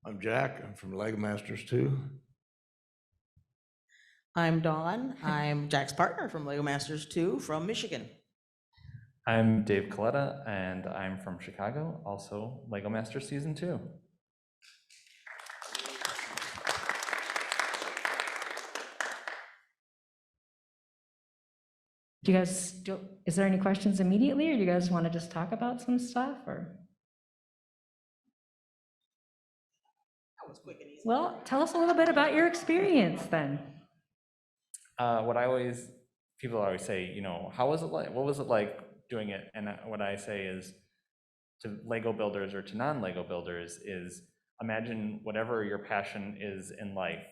I'm Jack. I'm from Lego Masters 2. I'm Dawn. I'm Jack's partner from Lego Masters 2 from Michigan. I'm Dave Coletta, and I'm from Chicago, also Lego Masters Season 2. Do you guys, is there any questions immediately, or do you guys want to just talk about some stuff, or? That was quick and easy. Well, tell us a little bit about your experience then. People always say, you know, how was it like? What was it like doing it? And what I say is to Lego builders or to non-Lego builders is imagine whatever your passion is in life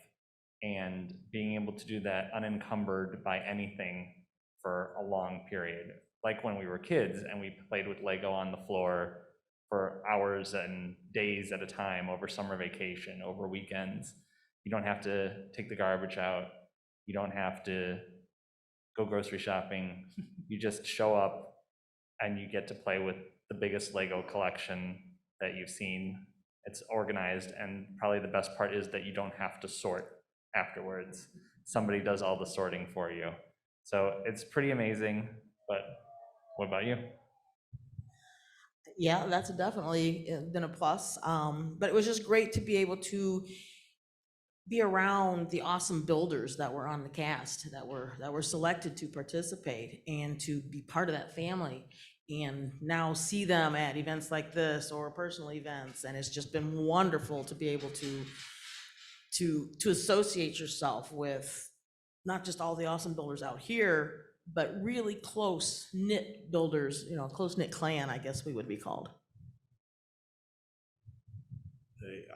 and being able to do that unencumbered by anything for a long period. Like when we were kids and we played with Lego on the floor for hours and days at a time over summer vacation, over weekends. You don't have to take the garbage out. You don't have to go grocery shopping. You just show up and you get to play with the biggest Lego collection that you've seen. It's organized, and probably the best part is that you don't have to sort afterwards. Somebody does all the sorting for you. So it's pretty amazing, but what about you? Yeah, that's definitely been a plus. But it was just great to be able to be around the awesome builders that were on the cast, that were selected to participate, and to be part of that family, and now see them at events like this or personal events. And it's just been wonderful to be able to associate yourself with not just all the awesome builders out here, but really close knit builders, you know, close knit clan, I guess we would be called.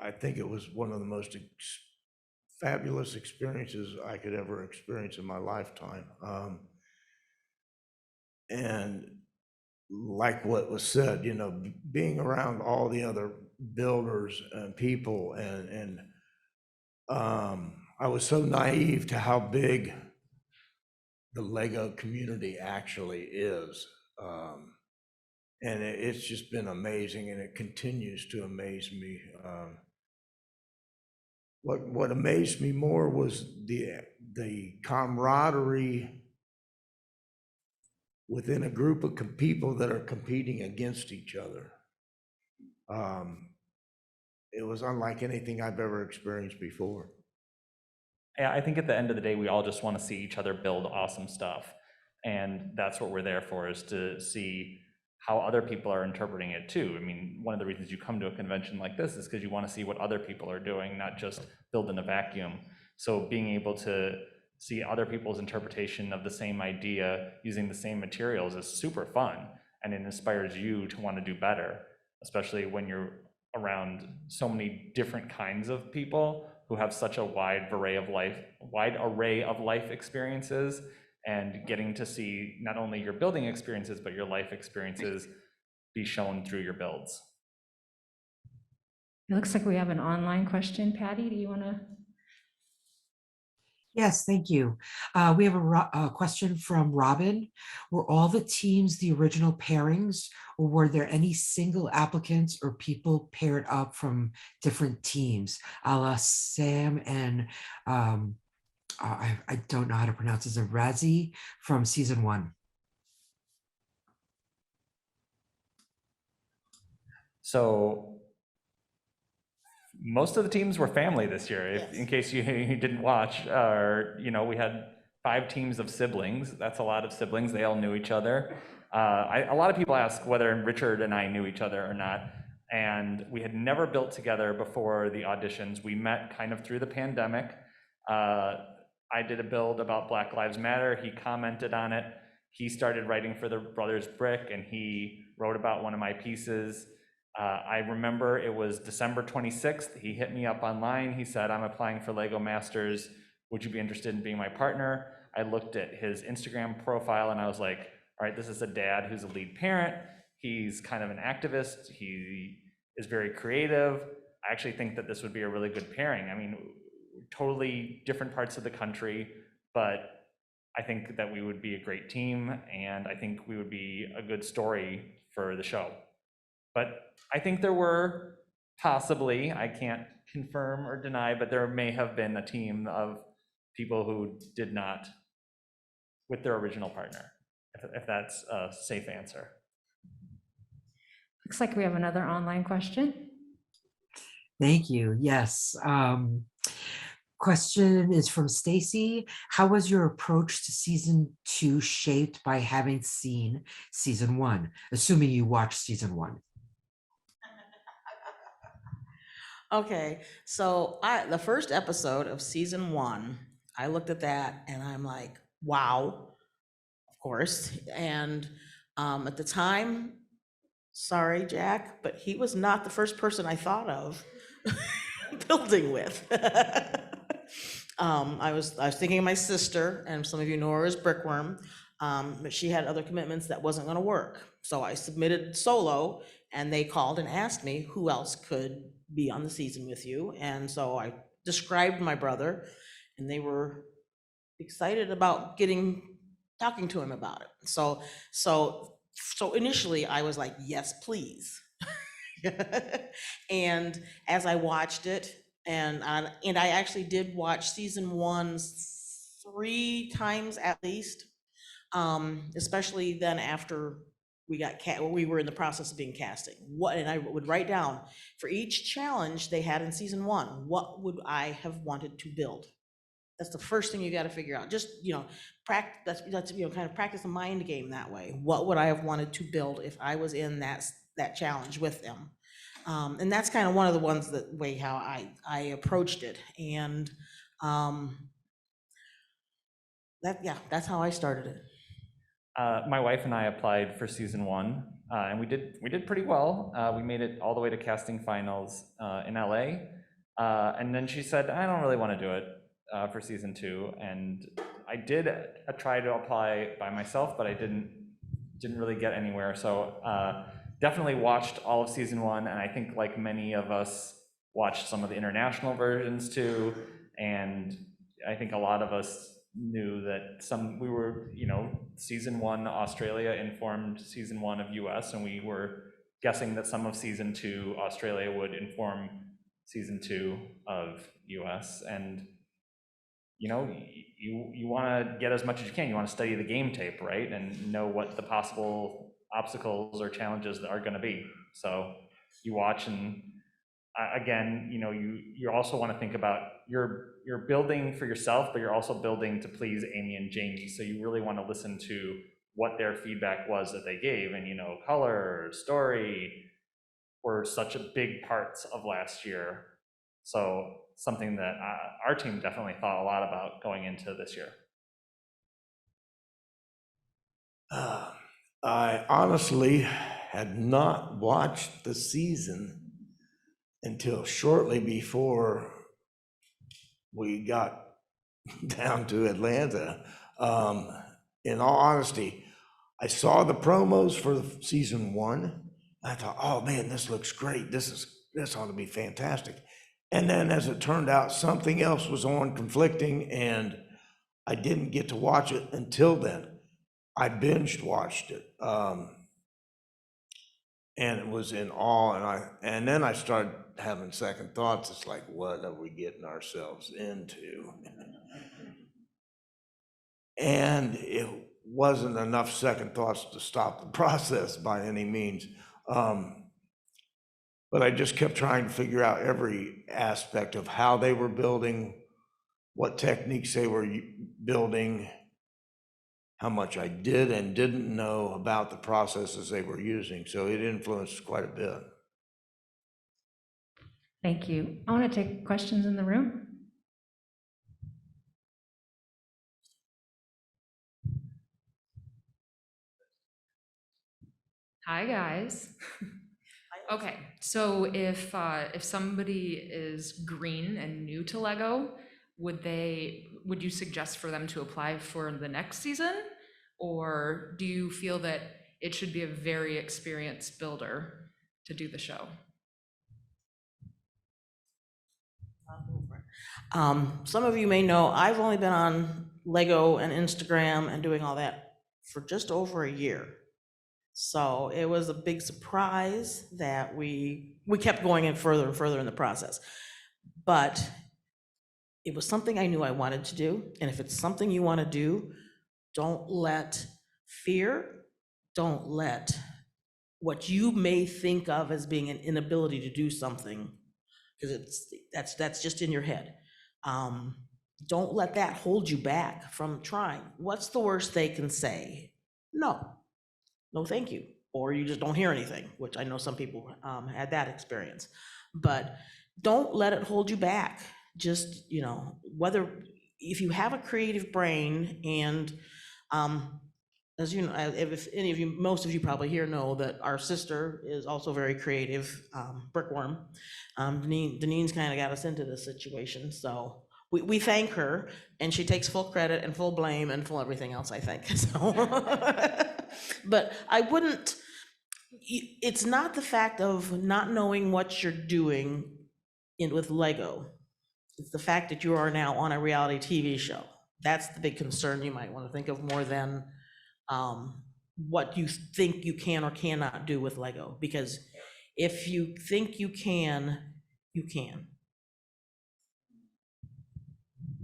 I think it was one of the most fabulous experiences I could ever experience in my lifetime. And like what was said, you know, being around all the other builders and people, and I was so naive to how big the Lego community actually is. And it's just been amazing, and it continues to amaze me. What amazed me more was the camaraderie within a group of people that are competing against each other. It was unlike anything I've ever experienced before. Yeah, I think at the end of the day, we all just want to see each other build awesome stuff. And that's what we're there for, is to see how other people are interpreting it too. I mean, one of the reasons you come to a convention like this is because you want to see what other people are doing, not just build in a vacuum. So being able to see other people's interpretation of the same idea using the same materials is super fun, and it inspires you to want to do better, especially when you're around so many different kinds of people who have such a wide array of life experiences, and getting to see not only your building experiences, but your life experiences be shown through your builds. It looks like we have an online question. Patty, do you want to? Yes, thank you. We have a question from Robin. Were all the teams the original pairings, or were there any single applicants or people paired up from different teams, a la Sam and I don't know how to pronounce this, Razi from season 1? So most of the teams were family this year. Yes. In case you didn't watch, or we had 5 teams of siblings. That's a lot of siblings. They all knew each other. A lot of people ask whether Richard and I knew each other or not, and we had never built together before the auditions. We met kind of through the pandemic. I did a build about Black Lives Matter. He commented on it. He started writing for the Brothers Brick, and he wrote about one of my pieces. I remember it was December 26th. He hit me up online. He said, "I'm applying for Lego Masters. Would you be interested in being my partner?" I looked at his Instagram profile and I was like, all right, this is a dad who's a lead parent. He's kind of an activist. He is very creative. I actually think that this would be a really good pairing. I mean, totally different parts of the country, but I think that we would be a great team, and I think we would be a good story for the show. But I think there were possibly, I can't confirm or deny, but there may have been a team of people who did not with their original partner, if that's a safe answer. Looks like we have another online question. Thank you. Yes. Question is from Stacy. How was your approach to season 2 shaped by having seen season 1? Assuming you watched season 1. Okay, so the first episode of season 1, I looked at that and I'm like, wow, of course. And at the time, sorry, Jack, but he was not the first person I thought of building with. I was thinking of my sister, and some of you know her as Brickworm, but she had other commitments that wasn't gonna work. So I submitted solo, and they called and asked me who else could be on the season with you. And so I described my brother, and they were excited about talking to him about it. So initially I was like, yes, please. And as I watched it, and I actually did watch season 1 3 times at least, especially then after we were in the process of being casting. And I would write down for each challenge they had in season 1, what would I have wanted to build? That's the first thing you got to figure out. Just, practice, that's kind of practice a mind game that way. What would I have wanted to build if I was in that challenge with them? And that's kind of one of the ones how I approached it. And that's how I started it. My wife and I applied for season 1, and we did pretty well. We made it all the way to casting finals in LA, and then she said, "I don't really want to do it for season 2." And I did try to apply by myself, but I didn't really get anywhere. So definitely watched all of season 1, and I think like many of us watched some of the international versions too. And I think a lot of us knew that season 1 Australia informed season 1 of US, and we were guessing that some of season 2 Australia would inform season 2 of US. And you want to get as much as you can. You want to study the game tape, right, and know what the possible obstacles or challenges that are going to be. So you watch, and again, you also want to think about you're building for yourself, but you're also building to please Amy and Jamie. So you really want to listen to what their feedback was that they gave. And color, story were such a big parts of last year. So something that our team definitely thought a lot about going into this year. I honestly had not watched the season until shortly before we got down to Atlanta. In all honesty, I saw the promos for season 1. I thought, oh man, this looks great. This ought to be fantastic. And then as it turned out, something else was on conflicting, and I didn't get to watch it until then. I binged watched it. And it was in awe, and then I started having second thoughts. It's like, what are we getting ourselves into? And it wasn't enough second thoughts to stop the process by any means. But I just kept trying to figure out every aspect of how they were building, what techniques they were building, how much I did and didn't know about the processes they were using. So it influenced quite a bit. Thank you. I want to take questions in the room. Hi, guys. Okay, so if somebody is green and new to Lego, would you suggest for them to apply for the next season? Or do you feel that it should be a very experienced builder to do the show? Some of you may know I've only been on Lego and Instagram and doing all that for just over a year. So it was a big surprise that we kept going in further and further in the process. But it was something I knew I wanted to do. And if it's something you want to do, don't let fear, don't let what you may think of as being an inability to do something, because that's just in your head. Don't let that hold you back from trying. What's the worst they can say? No, no, thank you. Or you just don't hear anything, which I know some people had that experience. But don't let it hold you back. Just, whether, if you have a creative brain and, as you know, if any of you, most of you probably here know that our sister is also very creative, Brickworm. Denine's kind of got us into this situation, so we thank her, and she takes full credit and full blame and full everything else, I think, so. But I wouldn't, it's not the fact of not knowing what you're doing with Lego. It's the fact that you are now on a reality TV show. That's the big concern you might want to think of more than what you think you can or cannot do with Lego. Because if you think you can, you can.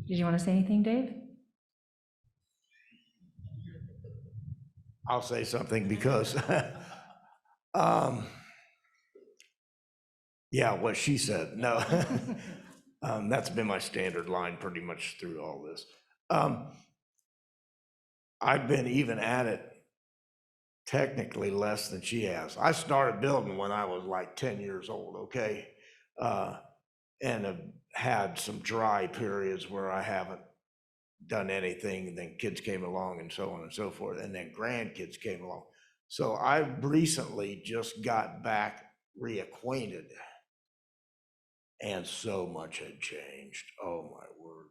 Did you want to say anything, Dave? I'll say something because, yeah, what she said, no. That's been my standard line pretty much through all this. I've been even at it technically less than she has. I started building when I was like 10 years old, okay? And have had some dry periods where I haven't done anything, and then kids came along and so on and so forth, and then grandkids came along. So I recently just got back reacquainted, and so much had changed. Oh my word.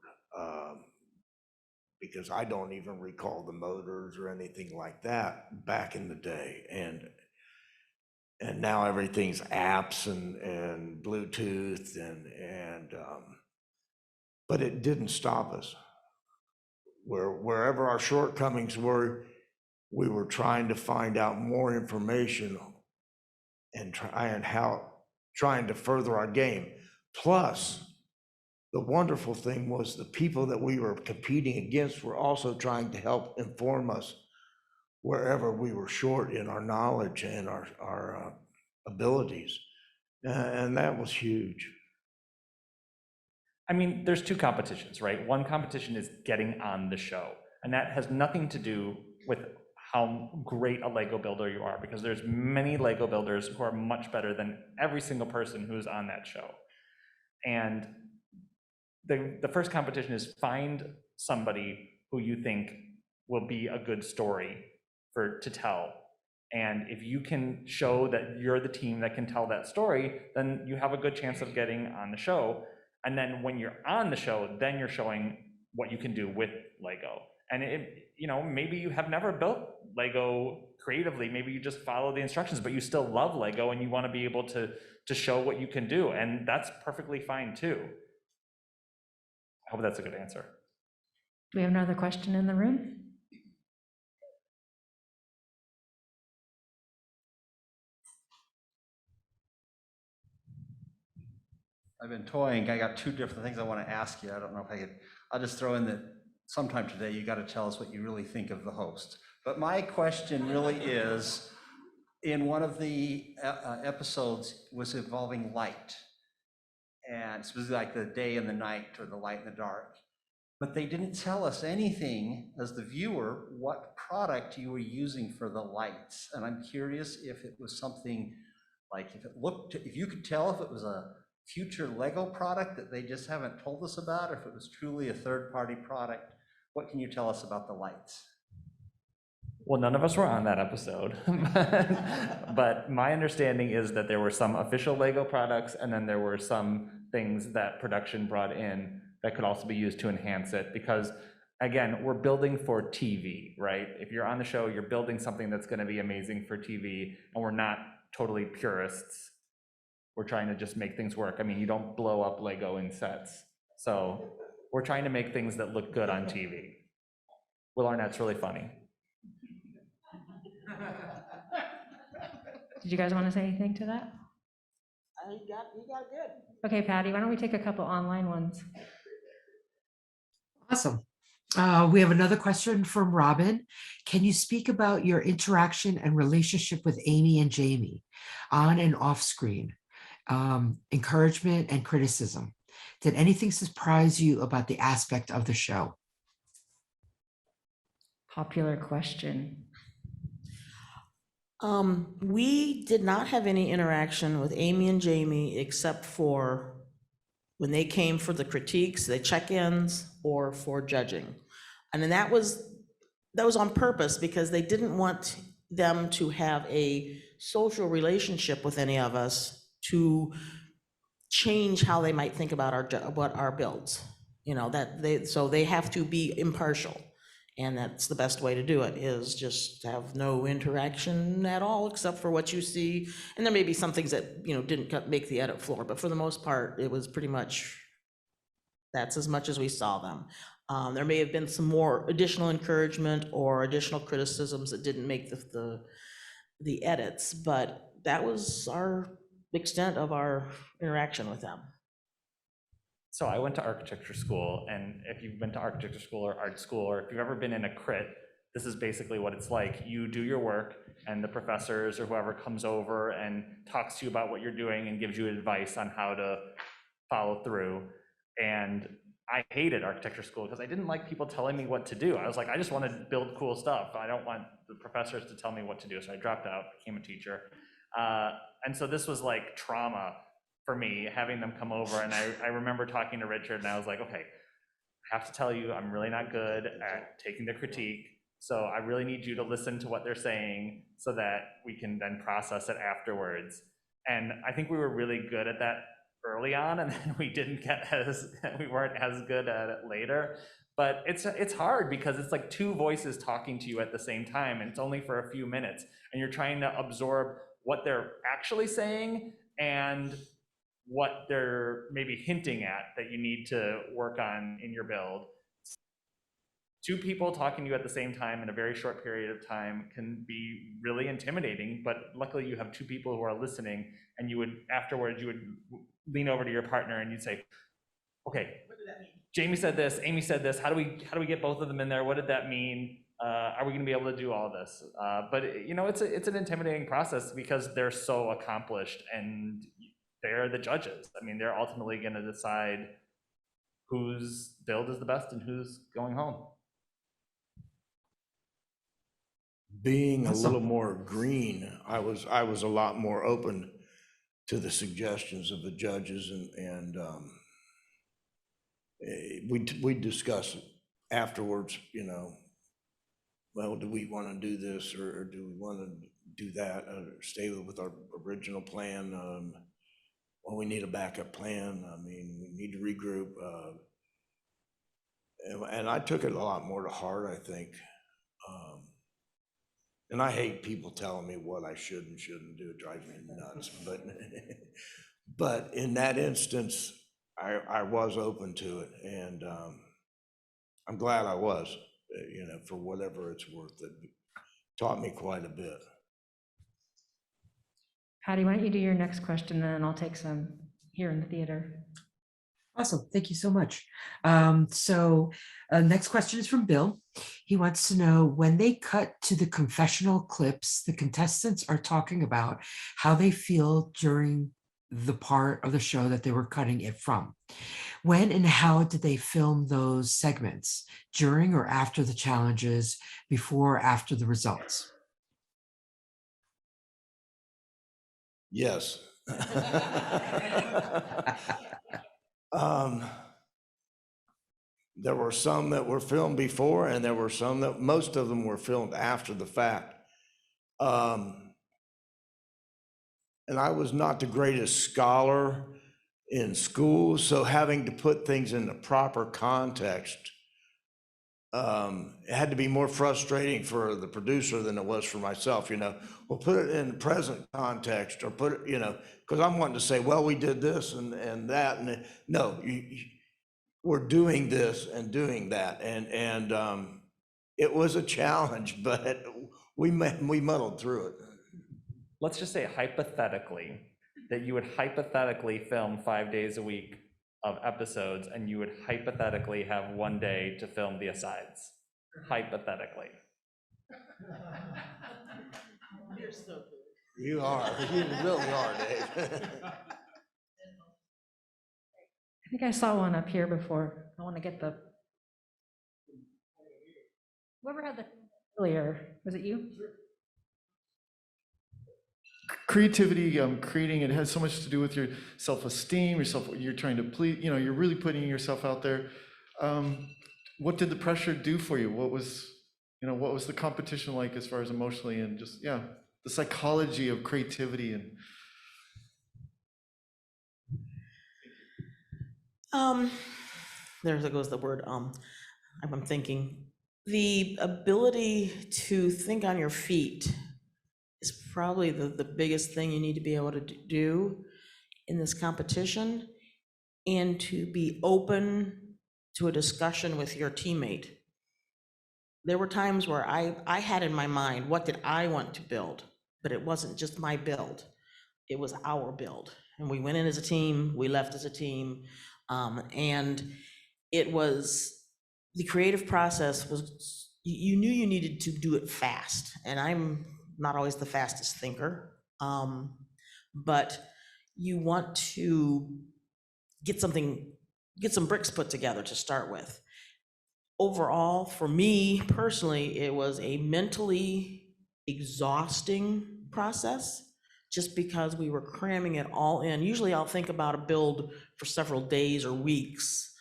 Because I don't even recall the motors or anything like that back in the day. And now everything's apps and Bluetooth but it didn't stop us. Wherever our shortcomings were, we were trying to find out more information and trying to further our game. Plus, the wonderful thing was the people that we were competing against were also trying to help inform us wherever we were short in our knowledge and our abilities. And that was huge. I mean, there's two competitions, right? One competition is getting on the show, and that has nothing to do with how great a Lego builder you are, because there's many Lego builders who are much better than every single person who's on that show. And the first competition is find somebody who you think will be a good story to tell. And if you can show that you're the team that can tell that story, then you have a good chance of getting on the show. And then when you're on the show, then you're showing what you can do with Lego. And maybe you have never built Lego creatively, maybe you just follow the instructions, but you still love Lego and you want to be able to show what you can do. And that's perfectly fine too. I hope that's a good answer. Do we have another question in the room? I've been toying. I got two different things I want to ask you. I don't know if I could. I'll just throw in that sometime today you got to tell us what you really think of the host. But my question really is, in one of the episodes was involving light, and specifically like the day and the night, or the light and the dark. But they didn't tell us anything as the viewer what product you were using for the lights. And I'm curious if it was something like, if you could tell if it was a future Lego product that they just haven't told us about, or if it was truly a third-party product. What can you tell us about the lights? Well, none of us were on that episode, but my understanding is that there were some official Lego products, and then there were some things that production brought in that could also be used to enhance it, because again, we're building for TV, right? If you're on the show, you're building something that's going to be amazing for TV, and we're not totally purists. We're trying to just make things work. I mean, you don't blow up Lego in sets. So we're trying to make things that look good on TV. Will Arnett's really funny. Did you guys want to say anything to that? You got it good. Okay, Patty, why don't we take a couple online ones? Awesome. We have another question from Robin. Can you speak about your interaction and relationship with Amy and Jamie on and off screen? Encouragement and criticism. Did anything surprise you about the aspect of the show? Popular question. We did not have any interaction with Amy and Jamie except for when they came for the critiques, the check-ins, or for judging. And then that was on purpose because they didn't want them to have a social relationship with any of us to change how they might think about our builds. So they have to be impartial. And that's the best way to do it, is just have no interaction at all, except for what you see. And there may be some things that, didn't make the edit floor, but for the most part, it was pretty much, that's as much as we saw them. There may have been some more additional encouragement or additional criticisms that didn't make the edits, but that was our extent of our interaction with them. So I went to architecture school, and if you've been to architecture school or art school, or if you've ever been in a crit, this is basically what it's like. You do your work, and the professors or whoever comes over and talks to you about what you're doing and gives you advice on how to follow through. And I hated architecture school because I didn't like people telling me what to do. I was like, I just want to build cool stuff. I don't want the professors to tell me what to do. So I dropped out, became a teacher. And so this was like trauma for me, having them come over. And I remember talking to Richard, and I was like, okay, I have to tell you, I'm really not good at taking the critique. So I really need you to listen to what they're saying so that we can then process it afterwards. And I think we were really good at that early on, and then we weren't as good at it later. But it's hard because it's like two voices talking to you at the same time, and it's only for a few minutes, and you're trying to absorb what they're actually saying and what they're maybe hinting at that you need to work on in your build. Two people talking to you at the same time in a very short period of time can be really intimidating, but luckily you have two people who are listening, and afterwards you would lean over to your partner and you'd say, okay, what did that mean? Jamie said this, Amy said this, how do we get both of them in there? What did that mean? Are we gonna be able to do all this? But it's an intimidating process because they're so accomplished and they're the judges. I mean, they're ultimately gonna decide whose build is the best and who's going home. Being a little more green, I was a lot more open to the suggestions of the judges, and we discussed afterwards, well, do we want to do this or do we want to do that, or stay with our original plan? Well, we need a backup plan. I mean, we need to regroup. And I took it a lot more to heart, I think. And I hate people telling me what I should and shouldn't do. It drives me nuts. But in that instance, I was open to it, and I'm glad I was, for whatever it's worth. It taught me quite a bit. Patty, why don't you do your next question, and then I'll take some here in the theater. Awesome. Thank you so much. Next question is from Bill. He wants to know, when they cut to the confessional clips, the contestants are talking about how they feel during the part of the show that they were cutting it from. When and how did they film those segments? During or after the challenges, before or after the results? Yes. There were some that were filmed before, and there were some that, most of them were filmed after the fact. And I was not the greatest scholar in school, so having to put things in the proper context, it had to be more frustrating for the producer than it was for myself, Well, put it in the present context, or put it, because I'm wanting to say, well, we did this and that, and no, we're doing this and doing that, and it was a challenge, but we muddled through it. let's just say hypothetically, that you would hypothetically film 5 days a week of episodes, and you would hypothetically have 1 day to film the asides. Hypothetically. You're so good. You are, you really are, Dave. I think I saw one up here before. I want to get the. Whoever had the earlier, was it you? Creativity, creating, it has so much to do with your self-esteem, you're trying to please, you're really putting yourself out there. What did the pressure do for you? What was the competition like as far as emotionally and just, yeah, the psychology of creativity and. There goes the word, I'm thinking. The ability to think on your feet is probably the biggest thing you need to be able to do in this competition, and to be open to a discussion with your teammate. There were times where I had in my mind, what did I want to build? But it wasn't just my build, it was our build. And we went in as a team, we left as a team. And it was, the creative process was, you knew you needed to do it fast. And I'm not always the fastest thinker, but you want to get some bricks put together to start with. Overall, for me personally, it was a mentally exhausting process, just because we were cramming it all in. Usually I'll think about a build for several days or weeks.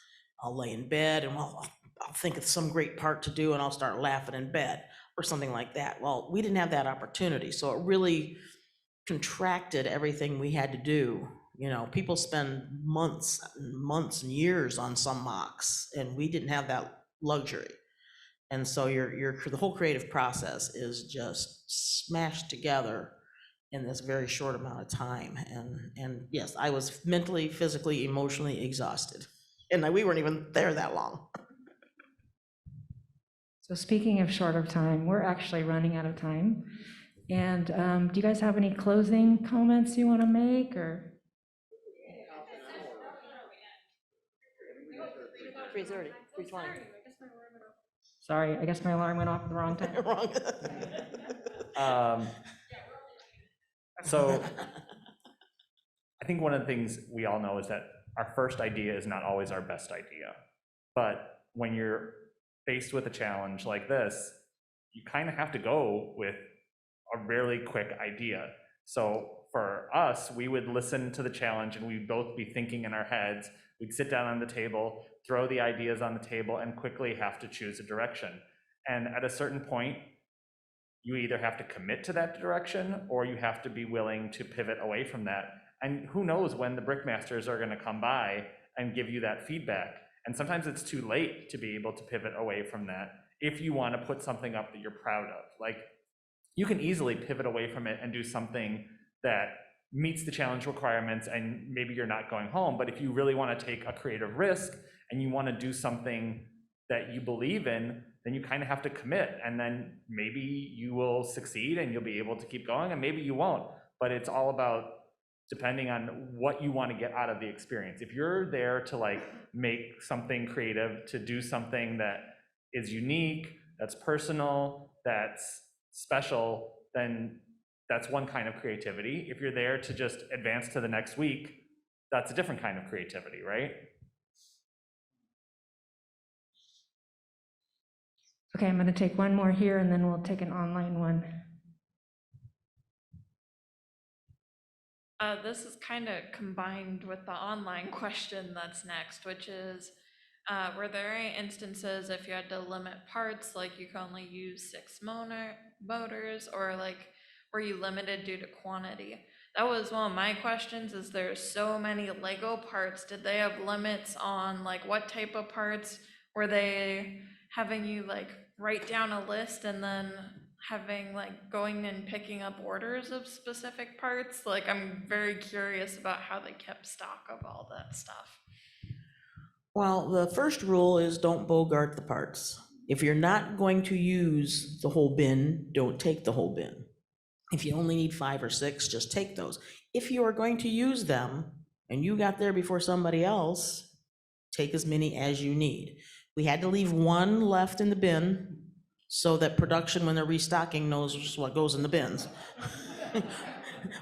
I'll lay in bed and I'll think of some great part to do and I'll start laughing in bed or something like that. Well, we didn't have that opportunity, so it really contracted everything we had to do. People spend months and years on some mocks, and we didn't have that luxury. And so the whole creative process is just smashed together in this very short amount of time. And yes, I was mentally, physically, emotionally exhausted. And we weren't even there that long. So speaking of short of time, we're actually running out of time. And do you guys have any closing comments you want to make, or? 3:30, 3:20. Sorry, I guess my alarm went off at the wrong time. Wrong. So I think one of the things we all know is that our first idea is not always our best idea. But when you're faced with a challenge like this, you kind of have to go with a really quick idea. So for us, we would listen to the challenge and we'd both be thinking in our heads. We'd sit down on the table, throw the ideas on the table, and quickly have to choose a direction. And at a certain point, you either have to commit to that direction or you have to be willing to pivot away from that. And who knows when the Brickmasters are going to come by and give you that feedback. And sometimes it's too late to be able to pivot away from that if you want to put something up that you're proud of. Like, you can easily pivot away from it and do something that meets the challenge requirements, and maybe you're not going home. But if you really want to take a creative risk and you want to do something that you believe in, then you kind of have to commit, and then maybe you will succeed and you'll be able to keep going, and maybe you won't. But it's all about depending on what you want to get out of the experience. If you're there to like make something creative, to do something that is unique, that's personal, that's special, then that's one kind of creativity. If you're there to just advance to the next week, that's a different kind of creativity, right? Okay, I'm going to take one more here and then we'll take an online one. This is kind of combined with the online question that's next, which is, were there any instances if you had to limit parts, like you could only use 6 motors, or like, were you limited due to quantity? That was one of my questions, is there's so many Lego parts. Did they have limits on like what type of parts? Were they having you like write down a list and then having like going and picking up orders of specific parts? Like, I'm very curious about how they kept stock of all that stuff. Well, the first rule is don't bogart the parts. If you're not going to use the whole bin, don't take the whole bin. If you only need 5 or 6, just take those. If you are going to use them and you got there before somebody else, take as many as you need. We had to leave 1 left in the bin so that production, when they're restocking, knows what goes in the bins.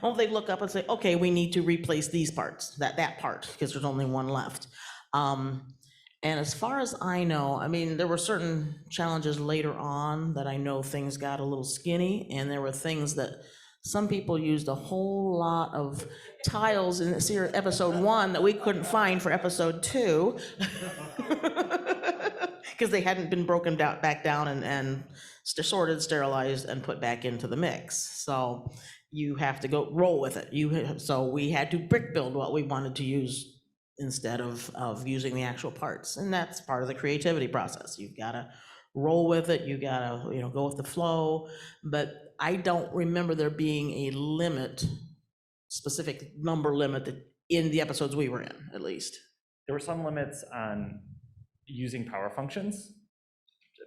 Well, they look up and say, okay, we need to replace these parts, that part, because there's only 1 left. And as far as I know, I mean, there were certain challenges later on that I know things got a little skinny, and there were things that some people used a whole lot of tiles in this here episode 1 that we couldn't find for episode 2. Because they hadn't been broken down, back down and sorted, sterilized, and put back into the mix. So you have to go roll with it. So we had to brick build what we wanted to use instead of using the actual parts. And that's part of the creativity process. You've got to roll with it. You got to, go with the flow. But I don't remember there being a limit, specific number limit in the episodes we were in, at least. There were some limits on using power functions,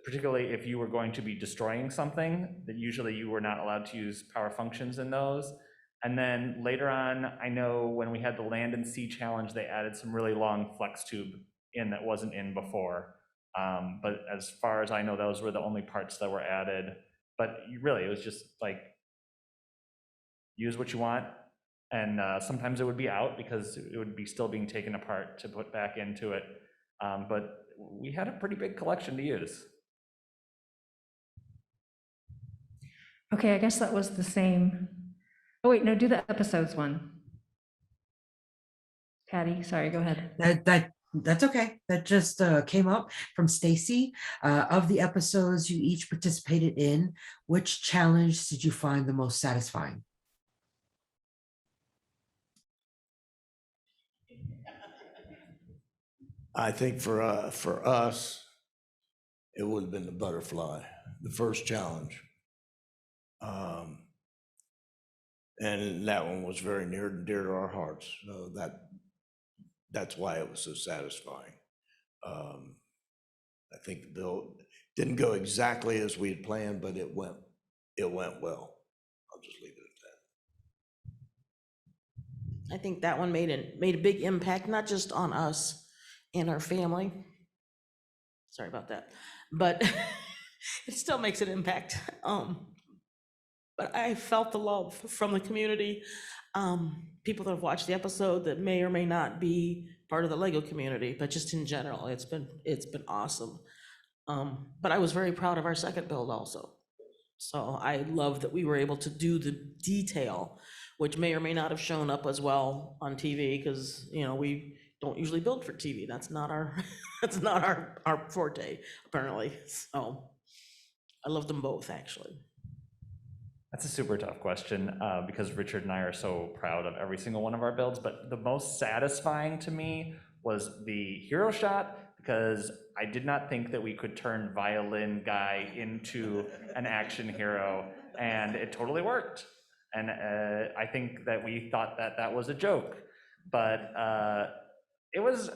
particularly if you were going to be destroying something, that usually you were not allowed to use power functions in those. And then later on, I know when we had the land and sea challenge, they added some really long flex tube in that wasn't in before. But as far as I know, those were the only parts that were added. But really, it was just like, use what you want. And sometimes it would be out because it would be still being taken apart to put back into it. But we had a pretty big collection to use. Okay, I guess that was the same. Oh, wait, no, do the episodes one. Patty, sorry, go ahead. That's okay. That just came up from Stacy. Of the episodes you each participated in, which challenge did you find the most satisfying? I think for us, it would have been the butterfly, the first challenge. And that one was very near and dear to our hearts. So that's why it was so satisfying. I think the build didn't go exactly as we had planned, but it went well. I'll just leave it at that. I think that one made a big impact, not just on us and our family. Sorry about that, but it still makes an impact. But I felt the love from the community, people that have watched the episode that may or may not be part of the Lego community, but just in general, it's been awesome. But I was very proud of our second build also. So I love that we were able to do the detail, which may or may not have shown up as well on TV, because we don't usually build for TV. That's not our that's not our forte, apparently. So I love them both, actually. That's a super tough question because Richard and I are so proud of every single one of our builds, but the most satisfying to me was the hero shot, because I did not think that we could turn violin guy into an action hero, and it totally worked. And I think that we thought that was a joke, but it was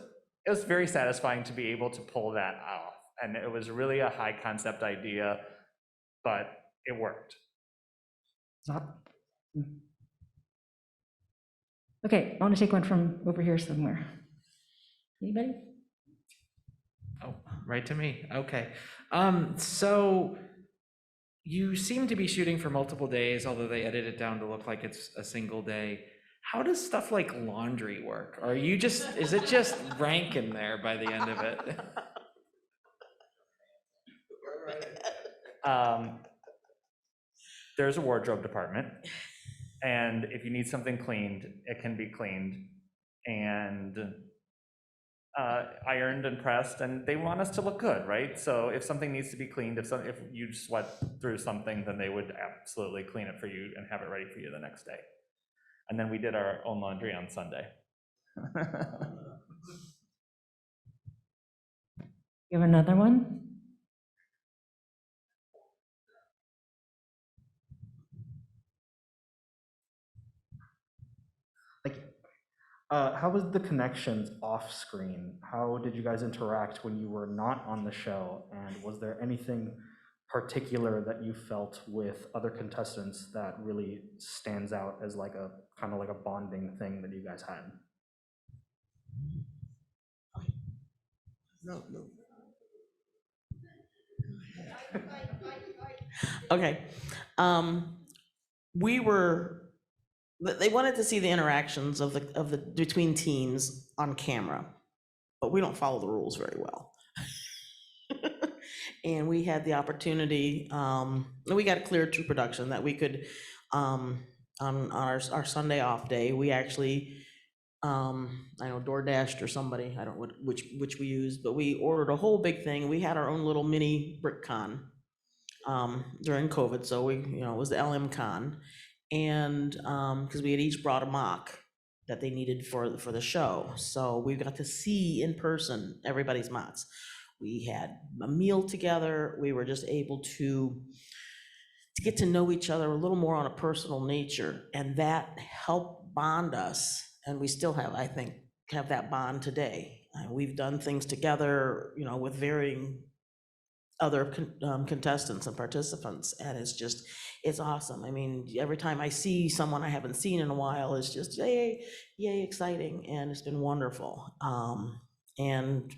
very satisfying to be able to pull that off. And it was really a high concept idea, but it worked. Okay, I want to take one from over here somewhere. Anybody? Oh, right to me. Okay. So you seem to be shooting for multiple days, although they edit it down to look like it's a single day. How does stuff like laundry work? Is it just rank in there by the end of it? There's a wardrobe department, and if you need something cleaned, it can be cleaned and ironed and pressed, and they want us to look good, right? So if something needs to be cleaned, if you sweat through something, then they would absolutely clean it for you and have it ready for you the next day. And then we did our own laundry on Sunday. You have another one? How was the connections off screen? How did you guys interact when you were not on the show? And was there anything particular that you felt with other contestants that really stands out as like a kind of like a bonding thing that you guys had? No, no. Okay. We were, they wanted to see the interactions of the, between teams on camera, but we don't follow the rules very well. And we had the opportunity, we got cleared through production that we could, on our Sunday off day, we actually, I know DoorDashed or somebody, I don't know which we used, but we ordered a whole big thing. We had our own little mini BrickCon during COVID, so we, it was the LM Con. And because we had each brought a mock that they needed for the show. So we got to see in person everybody's mocks. We had a meal together. We were just able to get to know each other a little more on a personal nature, and that helped bond us. And we still have, I think, have that bond today. We've done things together, with varying other contestants and participants, and it's awesome. I mean, every time I see someone I haven't seen in a while, it's just yay, exciting, and it's been wonderful. And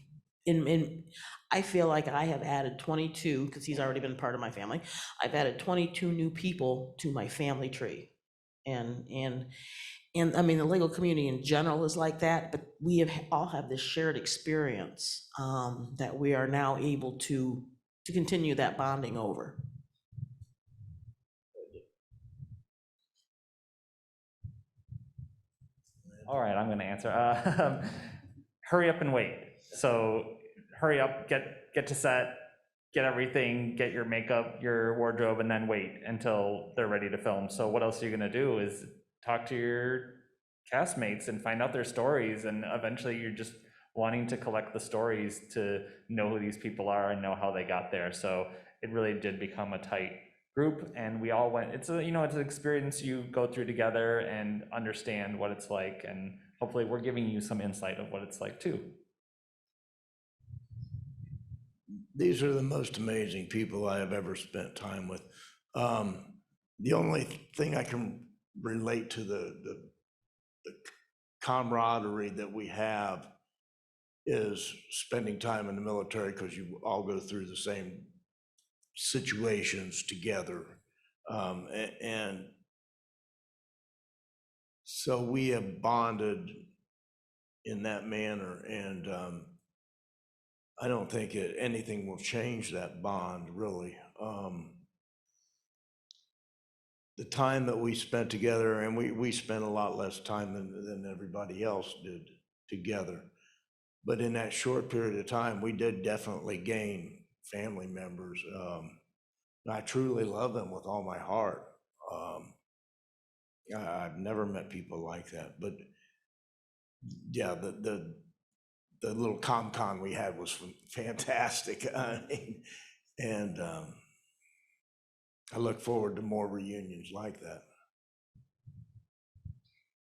I feel like I have added 22, because he's already been part of my family. I've added 22 new people to my family tree, and I mean, the Lego community in general is like that, but we all have this shared experience that we are now able to continue that bonding over. All right, I'm gonna answer. Hurry up and wait. So hurry up, get to set, get everything, get your makeup, your wardrobe, and then wait until they're ready to film. So what else you're gonna do is talk to your castmates and find out their stories, and eventually you're just wanting to collect the stories to know who these people are and know how they got there. So it really did become a tight group, and we all went, it's an experience you go through together and understand what it's like, and hopefully we're giving you some insight of what it's like too. These are the most amazing people I have ever spent time with. The only thing I can relate to the camaraderie that we have is spending time in the military, because you all go through the same situations together. And so we have bonded in that manner, and I don't think anything will change that bond, really. The time that we spent together, and we spent a lot less time than everybody else did together. But in that short period of time, we did definitely gain family members. I truly love them with all my heart. I've never met people like that, but yeah, the little ComCon we had was fantastic. And I look forward to more reunions like that.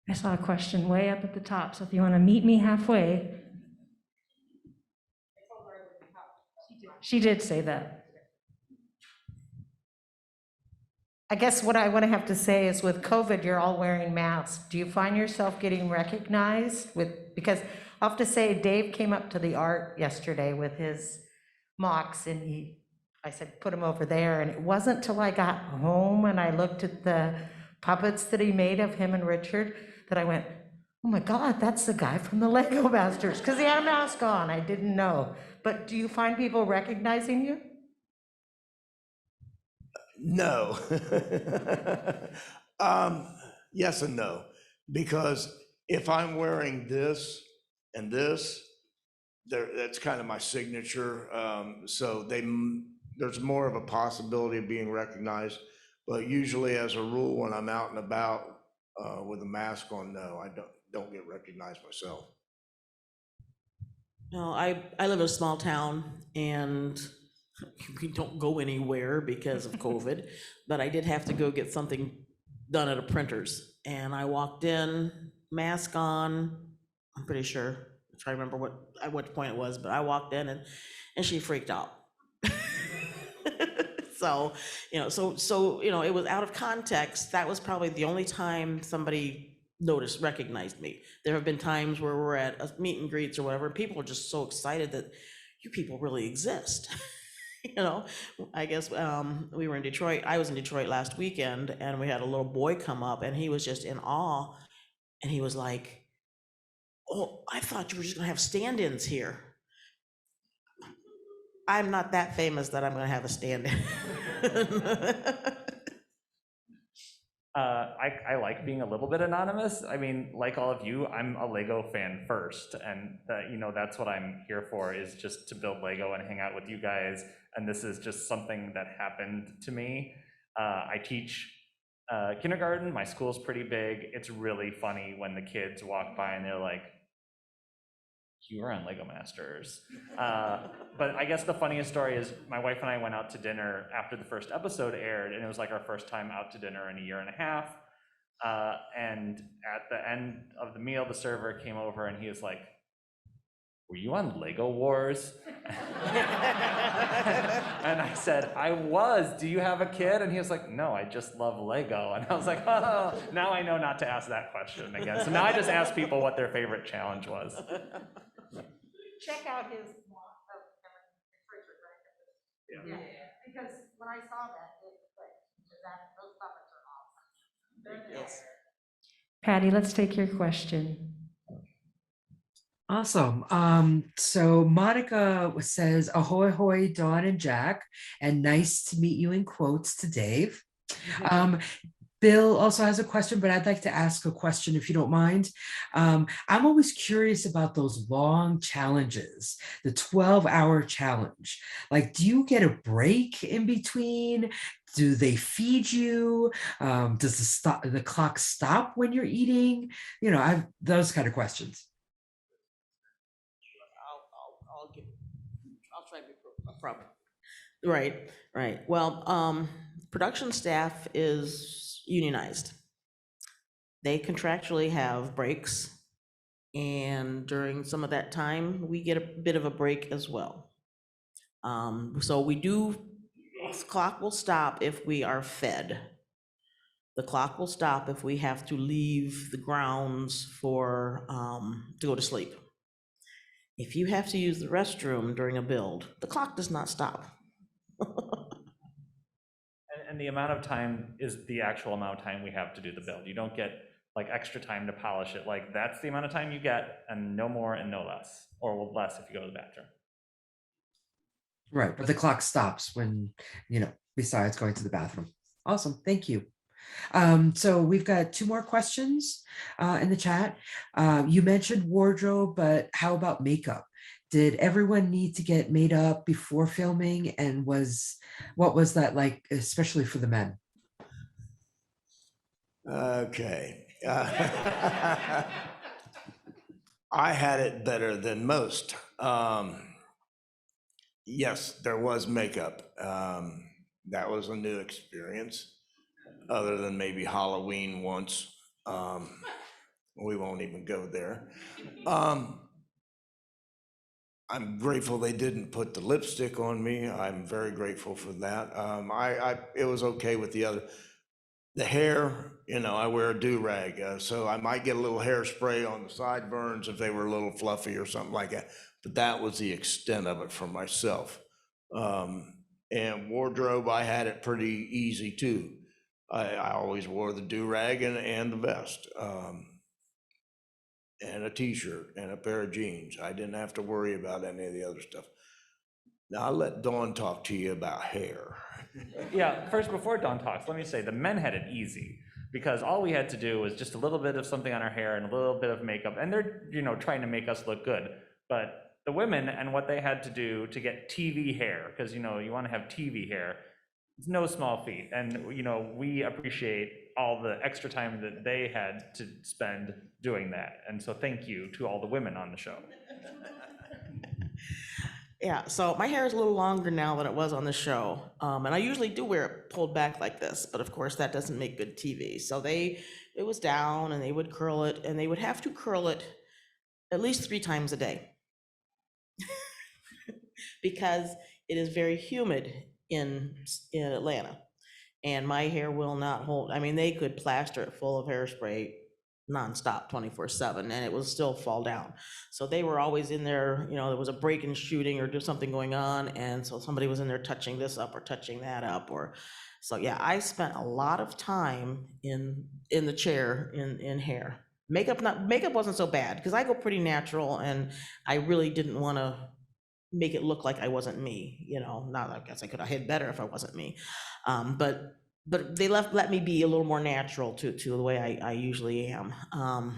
I saw a question way up at the top, so if you want to meet me halfway. She did say that. I guess what I want to have to say is, with COVID, you're all wearing masks. Do you find yourself getting recognized because I'll have to say, Dave came up to the art yesterday with his mocks, and I said, put him over there. And it wasn't till I got home and I looked at the puppets that he made of him and Richard that I went, oh my God, that's the guy from the Lego Masters, because he had a mask on. I didn't know. But do you find people recognizing you? No. Yes and no, because if I'm wearing this and this, that's kind of my signature. So there's more of a possibility of being recognized. But usually, as a rule, when I'm out and about with a mask on, no, I don't get recognized myself. No, I live in a small town, and we don't go anywhere because of COVID, but I did have to go get something done at a printer's, and I walked in, mask on, I'm pretty sure, I'm trying to remember at what point it was, but I walked in and she freaked out. So, it was out of context. That was probably the only time somebody recognized me. There have been times where we're at a meet and greets or whatever, and people are just so excited that you people really exist. I guess we were in Detroit. I was in Detroit last weekend, and we had a little boy come up, and he was just in awe, and he was like, "Oh, I thought you were just gonna have stand-ins here." I'm not that famous that I'm gonna have a stand-in. I like being a little bit anonymous. I mean, like all of you, I'm a Lego fan first, and that's what I'm here for, is just to build Lego and hang out with you guys. And this is just something that happened to me. I teach kindergarten. My school's pretty big. It's really funny when the kids walk by and they're like, "You were on Lego Masters." But I guess the funniest story is my wife and I went out to dinner after the first episode aired, and it was like our first time out to dinner in a year and a half. And at the end of the meal, the server came over and he was like, "Were you on Lego Wars?" And I said, "I was. Do you have a kid?" And he was like, "No, I just love Lego." And I was like, "Oh, now I know not to ask that question again." So now I just ask people what their favorite challenge was. Check out his yeah, because when I saw that, those puppets are awesome. Yes. Patty, let's take your question. Awesome. So Monica says, "Ahoy, hoy, Dawn and Jack, and nice to meet you," in quotes, to Dave. Bill also has a question, but I'd like to ask a question if you don't mind. I'm always curious about those long challenges, the 12-hour challenge. Like, do you get a break in between? Do they feed you? Does the clock stop when you're eating? Those kind of questions. I'll try to be proper. Right. Well, production staff is unionized. They contractually have breaks, and during some of that time, we get a bit of a break as well. So the clock will stop if we are fed. The clock will stop if we have to leave the grounds to go to sleep. If you have to use the restroom during a build, the clock does not stop. And the amount of time is the actual amount of time we have to do the build. You don't get like extra time to polish it. Like, that's the amount of time you get, and no more and no less, or less if you go to the bathroom. Right, but the clock stops when, besides going to the bathroom. Awesome, thank you. So we've got 2 more questions in the chat. You mentioned wardrobe, but how about makeup? Did everyone need to get made up before filming? And what was that like, especially for the men? Okay. I had it better than most. Yes, there was makeup. That was a new experience, other than maybe Halloween once. We won't even go there. I'm grateful they didn't put the lipstick on me. I'm very grateful for that. It was okay with the hair, I wear a do-rag, so I might get a little hairspray on the sideburns if they were a little fluffy or something like that. But that was the extent of it for myself. And wardrobe, I had it pretty easy too. I always wore the do-rag and the vest. And a t-shirt and a pair of jeans. I didn't have to worry about any of the other stuff. Now I'll let Dawn talk to you about hair. Yeah, first, before Dawn talks, let me say the men had it easy, because all we had to do was just a little bit of something on our hair and a little bit of makeup, and they're, trying to make us look good. But the women, and what they had to do to get TV hair, because, you want to have TV hair, it's no small feat. And, we appreciate all the extra time that they had to spend doing that. And so thank you to all the women on the show. Yeah, so my hair is a little longer now than it was on the show. And I usually do wear it pulled back like this, but of course that doesn't make good TV. So it was down, and they would curl it, and they would have to curl it at least 3 times a day. Because it is very humid in Atlanta. And my hair will not hold, I mean, they could plaster it full of hairspray nonstop, 24/7, and it will still fall down. So they were always in there, you know, there was a break in shooting or do something going on, and so somebody was in there touching this up or touching that up, or, so yeah, I spent a lot of time in the chair in hair. Makeup wasn't so bad, because I go pretty natural, and I really didn't wanna make it look like I wasn't me, you know, not, I guess I could have hid better if I wasn't me. But they let me be a little more natural to the way I usually am.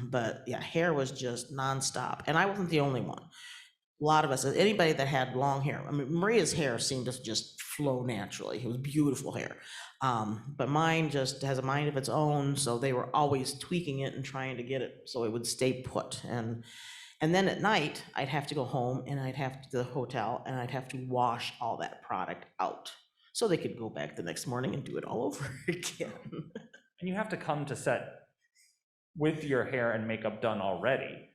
But yeah, hair was just nonstop, and I wasn't the only one. A lot of us, anybody that had long hair, I mean, Maria's hair seemed to just flow naturally. It was beautiful hair. But mine just has a mind of its own, so they were always tweaking it and trying to get it so it would stay put. And then at night, I'd have to go home and I'd have to the hotel and I'd have to wash all that product out so they could go back the next morning and do it all over again. And you have to come to set with your hair and makeup done already.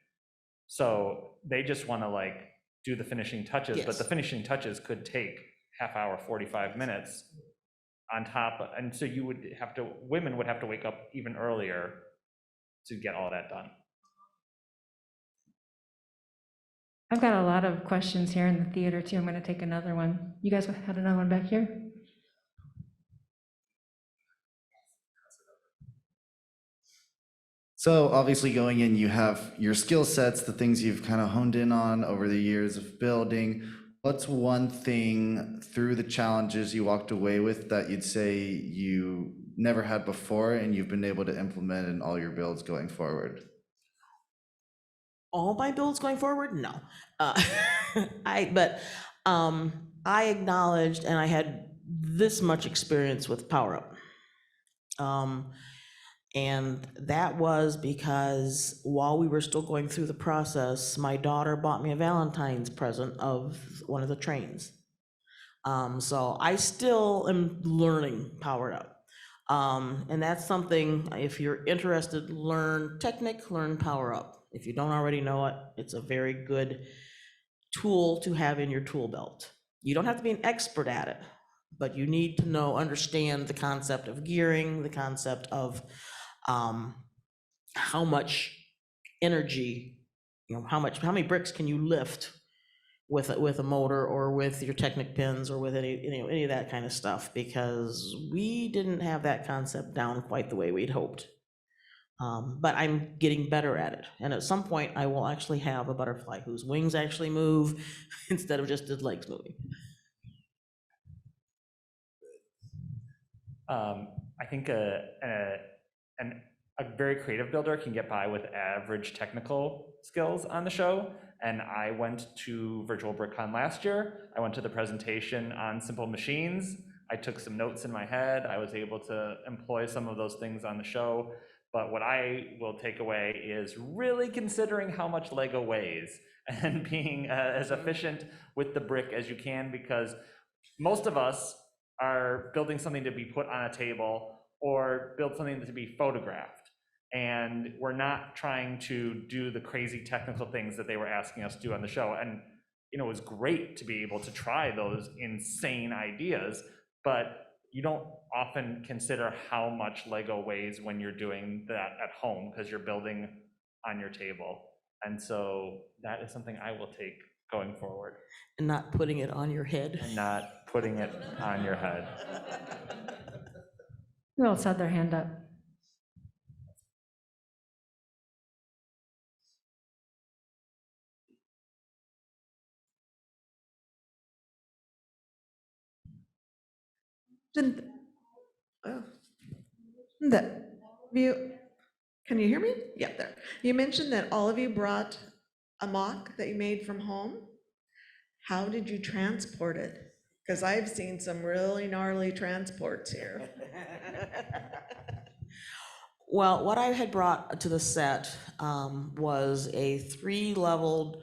So they just want to like do the finishing touches, but Yes. the finishing touches could take half hour, 45 minutes on top. And so women would have to wake up even earlier to get all that done. I've got a lot of questions here in the theater too. I'm going to take another one. You guys had another one back here? So obviously going in, you have your skill sets, the things you've kind of honed in on over the years of building. What's one thing through the challenges you walked away with that you'd say you never had before and you've been able to implement in all your builds going forward? All my builds going forward? No. But I acknowledged, and I had this much experience with Power Up. And that was because while we were still going through the process, my daughter bought me a Valentine's present of one of the trains. So I still am learning Power Up. And that's something, if you're interested, learn Technic, learn Power Up. If you don't already know it, it's a very good tool to have in your tool belt. You don't have to be an expert at it, but you need to understand the concept of gearing, the concept of how much energy, you know, how many bricks can you lift with a motor or with your Technic pins or with any of that kind of stuff, because we didn't have that concept down quite the way we'd hoped. But I'm getting better at it, and at some point I will actually have a butterfly whose wings actually move instead of just his legs moving. I think a very creative builder can get by with average technical skills on the show. And I went to virtual BrickCon last year. I went to the presentation on simple machines. I took some notes in my head. I was able to employ some of those things on the show. But what I will take away is really considering how much Lego weighs and being as efficient with the brick as you can, because most of us are building something to be put on a table or build something to be photographed. And we're not trying to do the crazy technical things that they were asking us to do on the show. And you know, it was great to be able to try those insane ideas, but you don't often consider how much Lego weighs when you're doing that at home because you're building on your table. And so that is something I will take going forward. And not putting it on your head. And not putting it on your head. Who else had their hand up? Can you hear me? Yeah, there. You mentioned that all of you brought a mock that you made from home. How did you transport it? Because I've seen some really gnarly transports here. Well, what I had brought to the set was a 3-leveled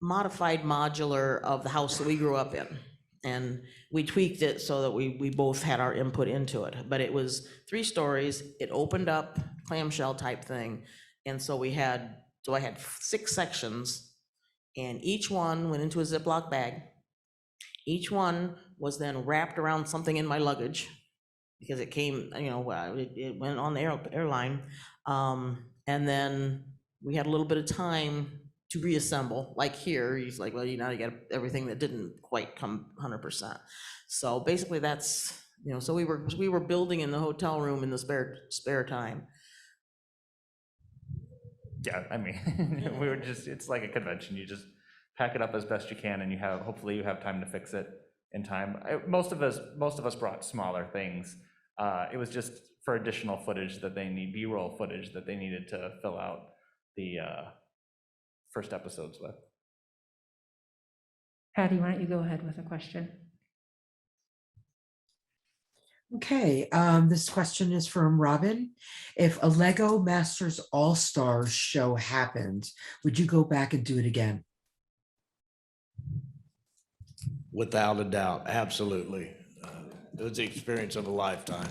modified modular of the house that we grew up in. And we tweaked it so that we both had our input into it. But it was 3 stories, it opened up, clamshell type thing. And so I had 6 sections, and each one went into a Ziploc bag. Each one was then wrapped around something in my luggage, because it came, it went on the airline. And then we had a little bit of time to reassemble, like here, he's like, well, you got everything that didn't quite come 100%. So basically that's, so we were building in the hotel room in the spare time. Yeah, I mean, we were just, it's like a convention. You just pack it up as best you can, and hopefully you have time to fix it in time. Most of us brought smaller things. It was just for additional footage that they need, B-roll footage that they needed to fill out the first episodes with. Patty, why don't you go ahead with a question? Okay, this question is from Robin. If a Lego Masters All-Stars show happened, would you go back and do it again? Without a doubt, absolutely. It was the experience of a lifetime.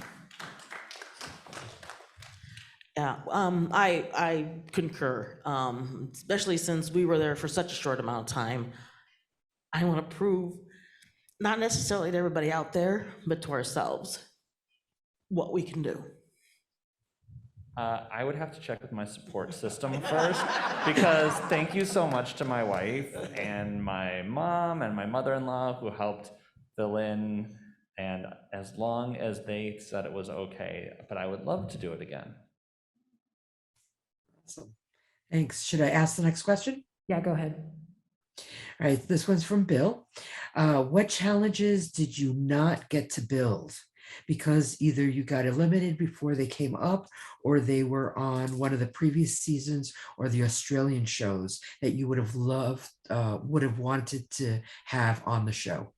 Yeah, I concur, especially since we were there for such a short amount of time. I want to prove, not necessarily to everybody out there, but to ourselves, what we can do. I would have to check with my support system first, because thank you so much to my wife and my mom and my mother-in-law who helped fill in, and as long as they said it was okay, but I would love to do it again. Awesome. Thanks. Should I ask the next question? Yeah, go ahead. All right, this one's from Bill. What challenges did you not get to build? Because either you got eliminated before they came up, or they were on one of the previous seasons or the Australian shows that you would have loved, would have wanted to have on the show.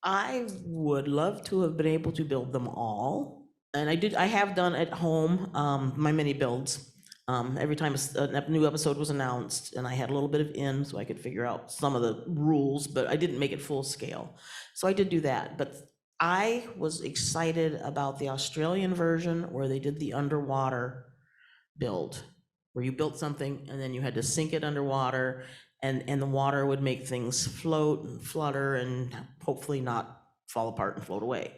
I would love to have been able to build them all. And I have done at home, my mini builds. Every time a new episode was announced, and I had a little bit of in, so I could figure out some of the rules, but I didn't make it full scale. So I did do that, but I was excited about the Australian version where they did the underwater build, where you built something and then you had to sink it underwater, and the water would make things float and flutter and hopefully not fall apart and float away.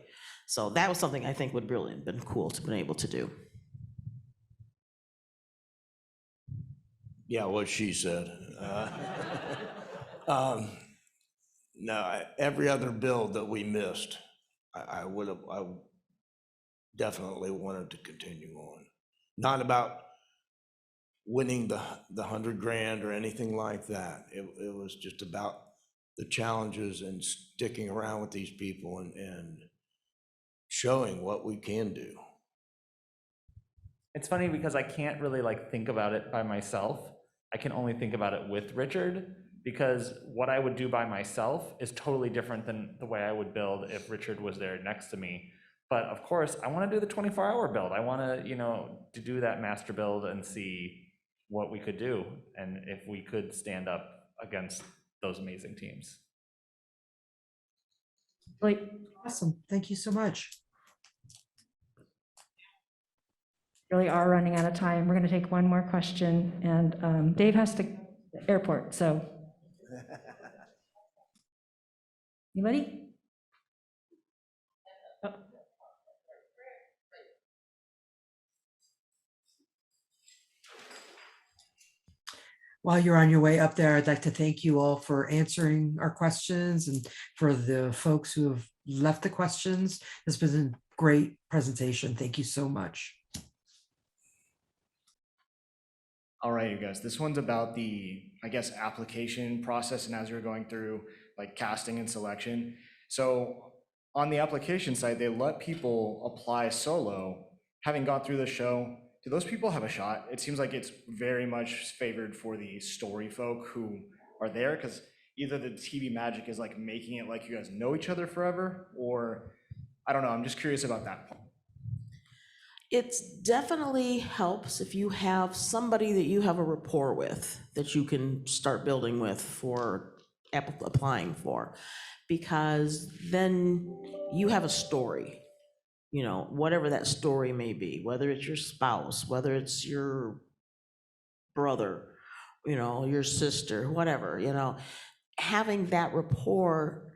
So that was something I think would really have been cool to have been able to do. Yeah, what she said. No, every other build that we missed, I definitely wanted to continue on. Not about winning the 100 grand or anything like that. It was just about the challenges and sticking around with these people and showing what we can do. It's funny because I can't really think about it by myself. I can only think about it with Richard, because what I would do by myself is totally different than the way I would build if Richard was there next to me. But of course, I want to do the 24-hour build. I want to do that master build and see what we could do, and if we could stand up against those amazing teams. Like, Awesome. Thank you so much. really are running out of time. We're going to take one more question, and Dave has to airport, so. You ready? Oh. While you're on your way up there, I'd like to thank you all for answering our questions, and for the folks who have left the questions. This has been a great presentation. Thank you so much. All right, you guys, this one's about the, I guess, application process, and as you're going through casting and selection. So on the application side, they let people apply solo. Having gone through the show, do those people have a shot? It seems like it's very much favored for the story folk who are there, because either the TV magic is making it like you guys know each other forever, or I don't know, I'm just curious about that part. It definitely helps if you have somebody that you have a rapport with, that you can start building with for applying for, because then you have a story, whatever that story may be, whether it's your spouse, whether it's your brother, you know, your sister, whatever, you know, having that rapport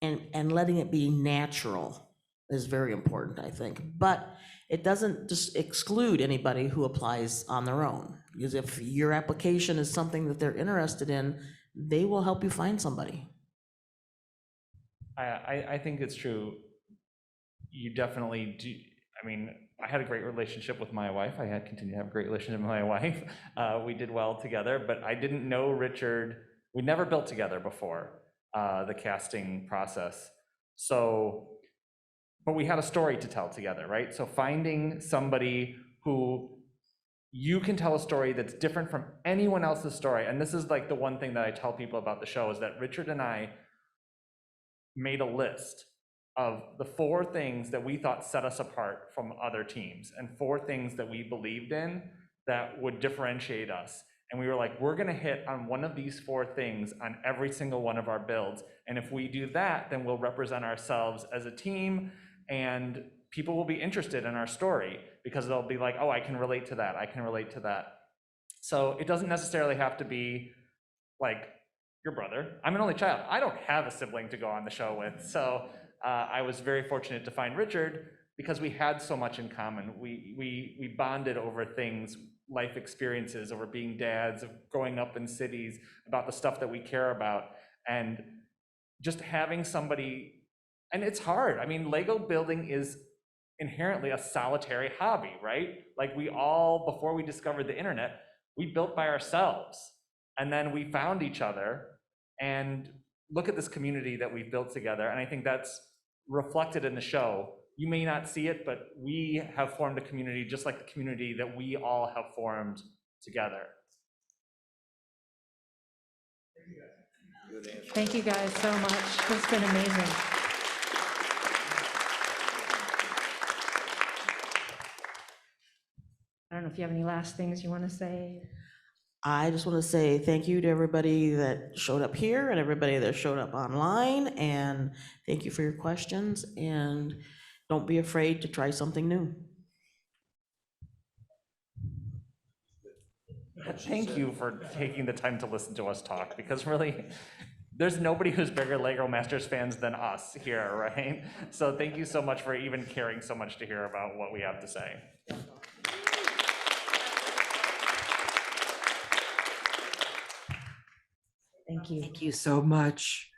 and letting it be natural is very important, I think. But it doesn't just exclude anybody who applies on their own, because if your application is something that they're interested in, they will help you find somebody. I think it's true. You definitely do. I mean, I had a great relationship with my wife. I had continued to have a great relationship with my wife. We did well together, but I didn't know Richard. We never built together before the casting process. So, but we had a story to tell together, right? So finding somebody who you can tell a story that's different from anyone else's story. And this is like the one thing that I tell people about the show is that Richard and I made a list of the 4 things that we thought set us apart from other teams and 4 things that we believed in that would differentiate us. And we were like, we're gonna hit on one of these 4 things on every single one of our builds. And if we do that, then we'll represent ourselves as a team and people will be interested in our story because they'll be like, oh, I can relate to that, I can relate to that. So it doesn't necessarily have to be like your brother. I'm an only child. I don't have a sibling to go on the show with. So I was very fortunate to find Richard because we had so much in common. We bonded over things, life experiences, over being dads, of growing up in cities, about the stuff that we care about. And just having somebody, and it's hard. I mean, Lego building is inherently a solitary hobby, right? Like we all, before we discovered the internet, we built by ourselves. And then we found each other and look at this community that we've built together. And I think that's reflected in the show. You may not see it, but we have formed a community just like the community that we all have formed together. Thank you guys so much. It's been amazing. I don't know if you have any last things you want to say. I just want to say thank you to everybody that showed up here and everybody that showed up online, and thank you for your questions, and don't be afraid to try something new. Thank you for taking the time to listen to us talk, because really, there's nobody who's bigger Lego Masters fans than us here, right? So thank you so much for even caring so much to hear about what we have to say. Thank you. Thank you so much.